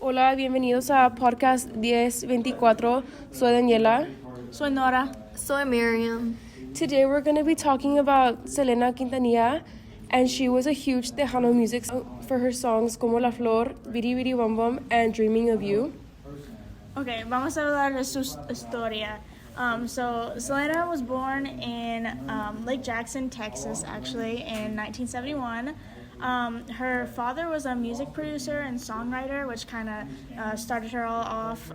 Hola, bienvenidos a Podcast 1024. Soy Daniela. Soy Nora. Soy Miriam. Today we're going to be talking about Selena Quintanilla, and she was a huge Tejano music for her songs como La Flor, Bidi Bidi Bom Bom, and Dreaming of You. Okay, vamos a hablar de su historia. So Selena was born in Lake Jackson, Texas, actually, in 1971. Her father was a music producer and songwriter, which kind of started her all off.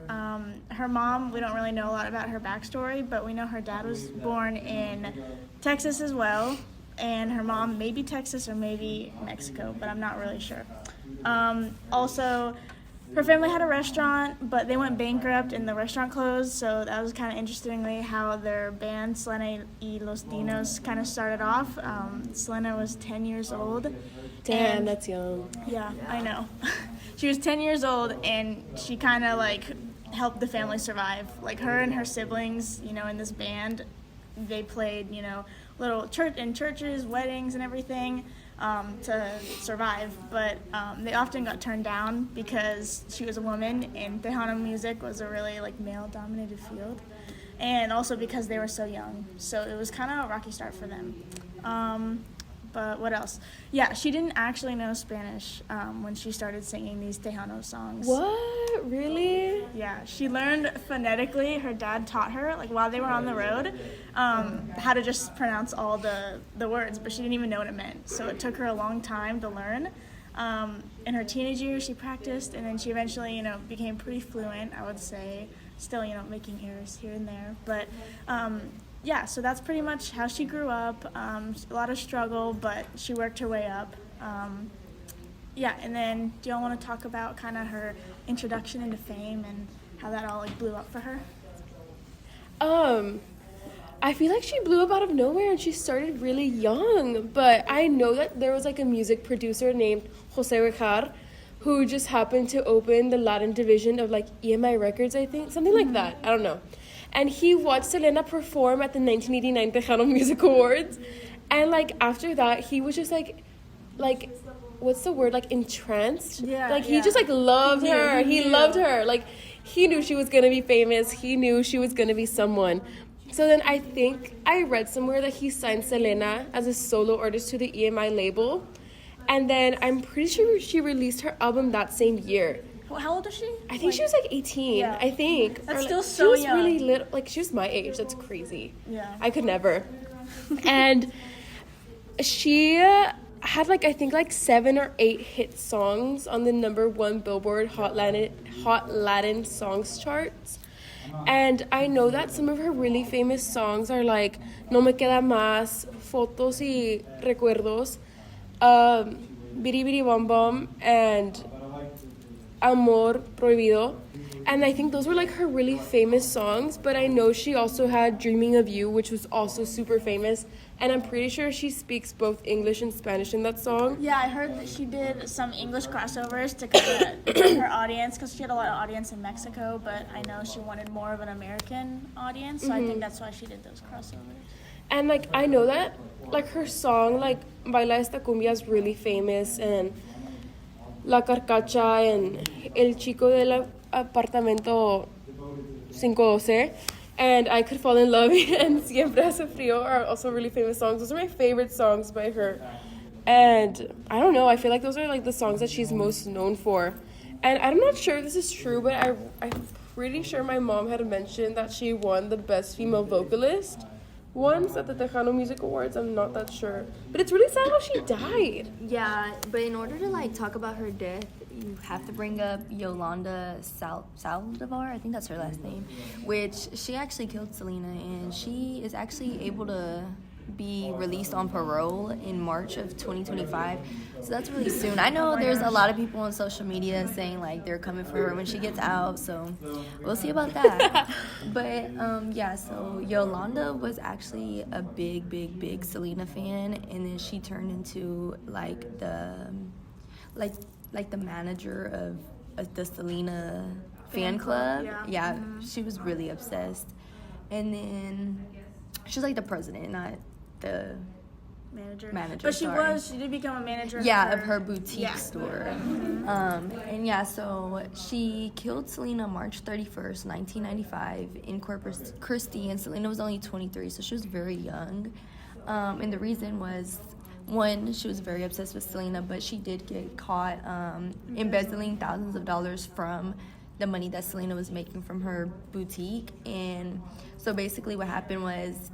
Her mom, we don't really know a lot about her backstory, but we know her dad was born in Texas as well, and her mom maybe Texas or maybe Mexico, but I'm not really sure. Also, her family had a restaurant, but they went bankrupt and the restaurant closed, so that was kind of interestingly how their band, Selena y Los Dinos, kind of started off. Selena was 10 years old. Damn, that's young. Yeah, I know. She was 10 years old, and she kind of, helped the family survive. Like, her and her siblings, in this band, they played, little churches, weddings, and everything. To survive, but they often got turned down because she was a woman, and Tejano music was a really male-dominated field, and also because they were so young. So it was kind of a rocky start for them. But what else? Yeah, she didn't actually know Spanish when she started singing these Tejano songs. What? Really? Yeah, she learned phonetically. Her dad taught her, while they were on the road, how to just pronounce all the words, but she didn't even know what it meant. So it took her a long time to learn. In her teenage years, she practiced, and then she eventually, became pretty fluent, I would say. Still, making errors here and there. But, yeah, so that's pretty much how she grew up. A lot of struggle, but she worked her way up. Yeah, and then do y'all want to talk about kind of her introduction into fame and how that all blew up for her? I feel like she blew up out of nowhere and she started really young, but I know that there was a music producer named Jose Rejar who just happened to open the Latin division of EMI Records, I think, something like that. I don't know. And he watched Selena perform at the 1989 Tejano Music Awards, and after that he was just what's the word, entranced. Yeah, he just loved her. He loved her. He knew she was gonna be famous. He knew she was gonna be someone. So then I think I read somewhere that he signed Selena as a solo artist to the EMI label, and then I'm pretty sure she released her album that same year. How old is she? I think she was 18. Yeah. I think. That's still so young. She was really little. She was my age. That's crazy. Yeah. I could never. And she had I think 7 or 8 hit songs on the #1 Billboard Hot Latin Songs charts. And I know that some of her really famous songs are No Me Queda Más, Fotos y Recuerdos, Bidi Bidi Bom Bom, and Amor Prohibido. And I think those were her really famous songs, but I know she also had Dreaming of You, which was also super famous, and I'm pretty sure she speaks both English and Spanish in that song. Yeah, I heard that she did some English crossovers to kind of get her audience, because she had a lot of audience in Mexico, but I know she wanted more of an American audience, so I think that's why she did those crossovers. And I know that her song Baila Esta Cumbia is really famous, and La Carcacha and El Chico del Apartamento 512 and I Could Fall in Love and Siempre Hace Frío are also really famous songs. Those are my favorite songs by her. And I don't know, I feel those are the songs that she's most known for. And I'm not sure if this is true, but I'm pretty sure my mom had mentioned that she won the Best Female Vocalist once at the Tejano Music Awards. I'm not that sure. But it's really sad how she died. Yeah, but in order to talk about her death, you have to bring up Yolanda Saldivar, I think that's her last name, which she actually killed Selena, and she is actually able to be released on parole in March of 2025, so that's really soon. I know there's a lot of people on social media saying they're coming for her when she gets out, so we'll see about that. But yeah, so Yolanda was actually a big Selena fan, and then she turned into the manager of the Selena fan club. Yeah, she was really obsessed. And then she's the president, not the But sorry. she did become a manager. Of her boutique store. Mm-hmm. So she killed Selena March 31st, 1995 in Corpus Christi, and Selena was only 23, so she was very young. And the reason was, one, she was very obsessed with Selena, but she did get caught embezzling thousands of dollars from the money that Selena was making from her boutique. And so basically what happened was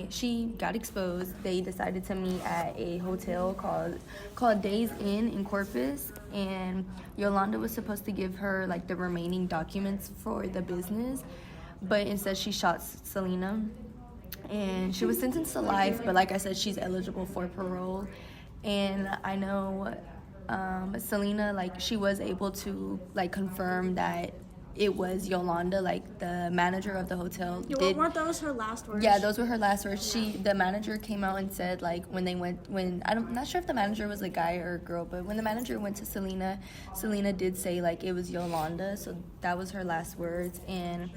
she got exposed. They decided to meet at a hotel called Days Inn in Corpus, and Yolanda was supposed to give her like the remaining documents for the business, but instead she shot Selena, and she was sentenced to life, but like I said, she's eligible for parole. And I know Selena, like, she was able to like confirm that it was Yolanda, like the manager of the hotel. Weren't those her last words? Yeah, those were her last words. The manager came out and said, like, I'm not sure if the manager was a guy or a girl, but when the manager went to Selena did say like it was Yolanda, so that was her last words. And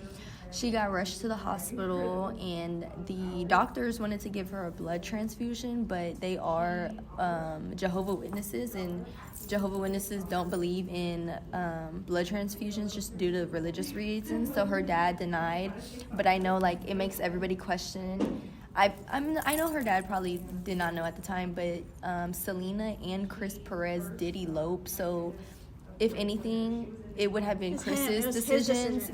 she got rushed to the hospital, and the doctors wanted to give her a blood transfusion, but they are Jehovah's Witnesses, and Jehovah's Witnesses don't believe in blood transfusions just due to religious reasons. So her dad denied, but I know like it makes everybody question. I know her dad probably did not know at the time, but Selena and Chris Perez did elope, so if anything, it would have been Chris's decisions.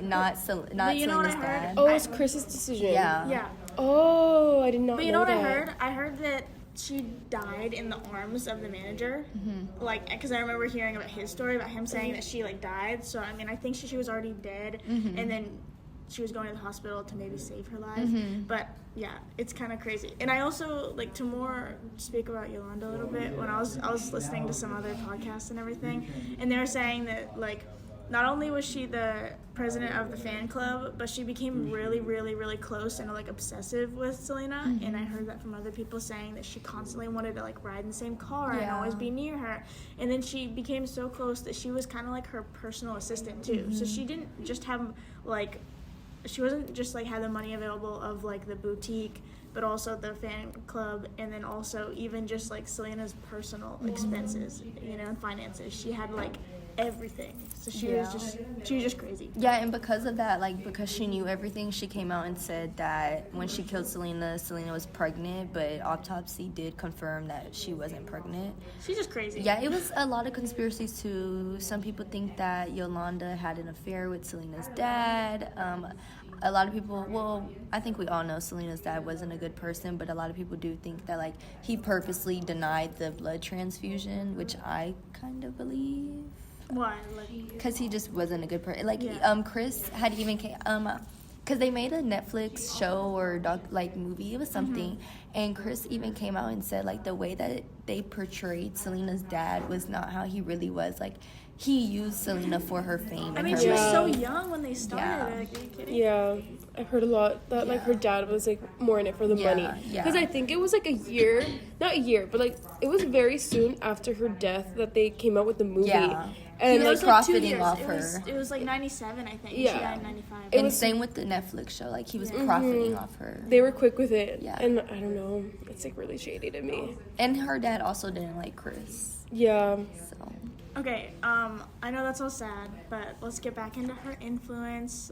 Not Selena's dad. Oh, it's Chris's decision. Yeah. Oh, I did not know that. But you know what I heard? I heard that she died in the arms of the manager. Mm-hmm. Like, because I remember hearing about his story, about him saying that she, like, died. So, I mean, I think she was already dead. Mm-hmm. And then she was going to the hospital to maybe save her life. Mm-hmm. But, yeah, it's kind of crazy. And I also, like, to more speak about Yolanda a little bit, when I was listening to some other podcasts and everything, and they were saying that, like, not only was she the president of the fan club, but she became really, really, really close and, like, obsessive with Selena. Mm-hmm. And I heard that from other people saying that she constantly wanted to, like, ride in the same car and always be near her. And then she became so close that she was kind of like her personal assistant, too. Mm-hmm. So she didn't just have, like, she wasn't just, like, had the money available of, like, the boutique, but also the fan club, and then also even just, like, Selena's personal expenses, you know, and finances. She had, like, everything. So she was just crazy. Yeah, and because of that, like, because she knew everything, she came out and said that when she killed Selena was pregnant, but autopsy did confirm that she wasn't pregnant. She's just crazy. Yeah, it was a lot of conspiracies too. Some people think that Yolanda had an affair with Selena's dad. A lot of people, well, I think we all know Selena's dad wasn't a good person, but a lot of people do think that, like, he purposely denied the blood transfusion, which I kind of believe. Why? Because he just wasn't a good person. Like, Chris had even because they made a Netflix show or movie, it was something, and Chris even came out and said, like, the way that they portrayed Selena's dad was not how he really was. Like, he used Selena for her fame. I mean, she was so young when they started. Yeah. Like, are you kidding? Yeah, I've heard a lot that, like, her dad was, like, more in it for the money. Yeah. Because I think it was, like, not a year, but, like, it was very soon after her death that they came out with the movie. Yeah. And, he was, like, profiting off her. It was, like, 97, I think. Yeah. She died in 95. And same with the Netflix show. Like, he was profiting off her. They were quick with it. Yeah. And, I don't know, it's, like, really shady to me. And her dad also didn't like Chris. Yeah. So. Okay, I know that's all sad, but let's get back into her influence.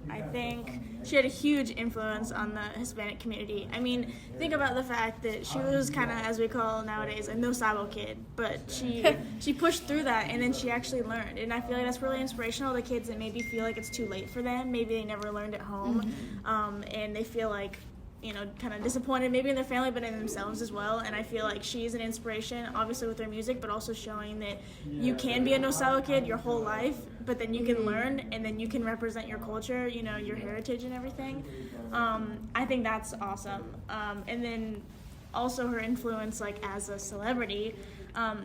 I think she had a huge influence on the Hispanic community. I mean, think about the fact that she was kind of, as we call nowadays, a no sabo kid, but she pushed through that, and then she actually learned. And I feel like that's really inspirational to kids that maybe feel like it's too late for them. Maybe they never learned at home, and they feel like, you know, kind of disappointed maybe in their family, but in themselves as well. And I feel like she's an inspiration, obviously with her music, but also showing that you can be a no-sabo kid your whole life, but then you can learn, and then you can represent your culture, you know, your heritage and everything. I think that's awesome. And then also her influence, like, as a celebrity,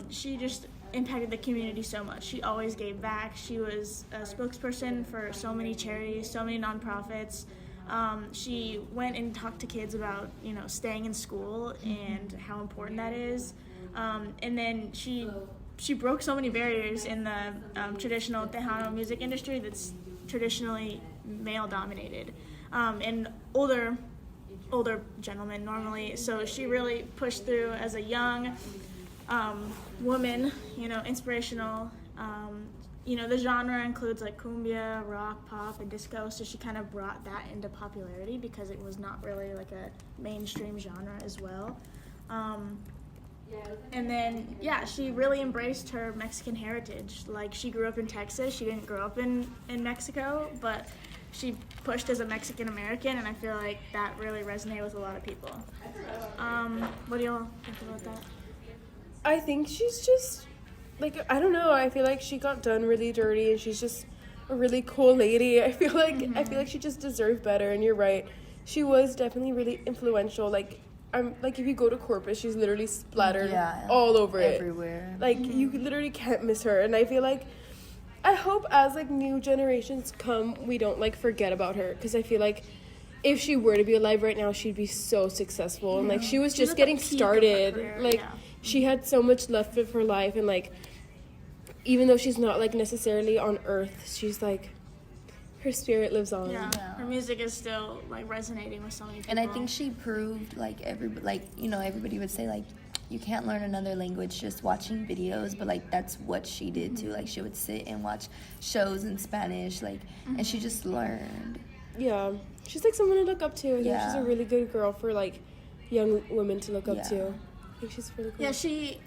she just impacted the community so much. She always gave back. She was a spokesperson for so many charities, so many nonprofits. She went and talked to kids about, you know, staying in school and how important that is. And then she broke so many barriers in the traditional Tejano music industry that's traditionally male-dominated. And older older gentlemen normally. So she really pushed through as a young woman, inspirational. The genre includes like cumbia, rock, pop, and disco, so she kind of brought that into popularity because it was not really like a mainstream genre as well. And then, she really embraced her Mexican heritage. Like, she grew up in Texas. She didn't grow up in Mexico, but she pushed as a Mexican American, and I feel like that really resonated with a lot of people. What do y'all think about that? I think she's just, like, I don't know. I feel like she got done really dirty, and she's just a really cool lady. I feel like she just deserved better, and you're right. She was definitely really influential. Like, if you go to Corpus, she's literally splattered all over everywhere. Like, you literally can't miss her. And I feel like, I hope as, like, new generations come, we don't, like, forget about her. Because I feel like if she were to be alive right now, she'd be so successful. And, like, she was just getting started. Like, she had so much left of her life. And, like, even though she's not, like, necessarily on Earth, she's, like, her spirit lives on. Yeah. Her music is still, like, resonating with so many people. And I think she proved, like, everybody would say, like, you can't learn another language just watching videos, but, like, that's what she did, too. Like, she would sit and watch shows in Spanish, like, and she just learned. Yeah. She's, like, someone to look up to. I think she's a really good girl for, like, young women to look up to. I think she's really cool. Yeah, she,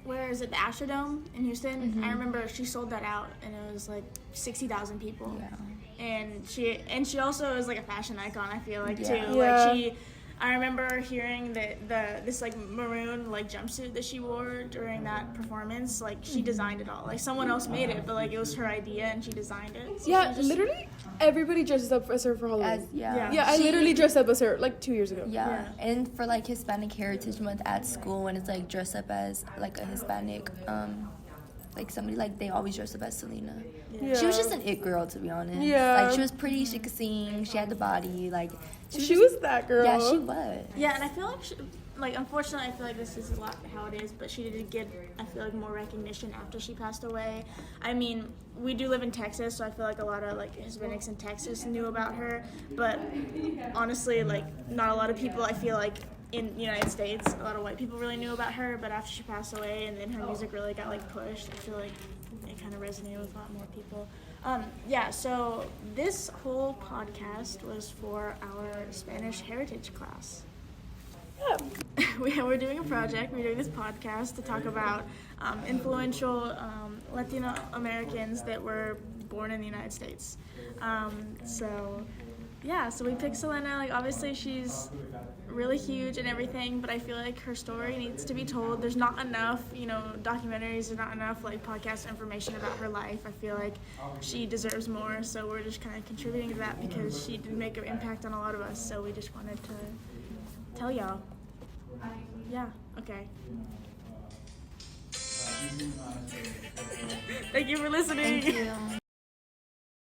where is it, the Astrodome in Houston? I remember she sold that out, and it was, like, 60,000 people. Yeah. And she also is, like, a fashion icon, I feel like, too. Yeah. Like, I remember hearing that this, like, maroon, like, jumpsuit that she wore during that performance, like, she designed it all. Like, someone else made it, but, like, it was her idea, and she designed it. So literally everybody dresses up as her for Halloween. Yeah, I literally dressed up as her, like, 2 years ago. Yeah, and for, like, Hispanic Heritage Month at school, when it's, like, dress up as, like, a Hispanic, like, somebody, like, they always dress up as Selena. Yeah. She was just an it girl, to be honest. Yeah. Like, she was pretty, she could sing, she had the body, like... She was that girl. Yeah, she was. Yeah, and I feel like unfortunately, I feel like this is a lot how it is, but she did get, I feel like, more recognition after she passed away. I mean, we do live in Texas, so I feel like a lot of, like, Hispanics in Texas knew about her, but honestly, like, not a lot of people, I feel like, in the United States, a lot of white people really knew about her, but after she passed away and then her music really got, like, pushed, I feel like it kind of resonated with a lot more people. So this whole podcast was for our Spanish heritage class. Yeah. We're doing a project. We're doing this podcast to talk about influential Latino Americans that were born in the United States. So we picked Selena. Like, obviously she's really huge and everything, but I feel like her story needs to be told. There's not enough, documentaries, there's not enough, like, podcast information about her life. I feel like she deserves more, so we're just kind of contributing to that because she did make an impact on a lot of us, so we just wanted to tell y'all. Yeah, okay. Thank you for listening. Thank you.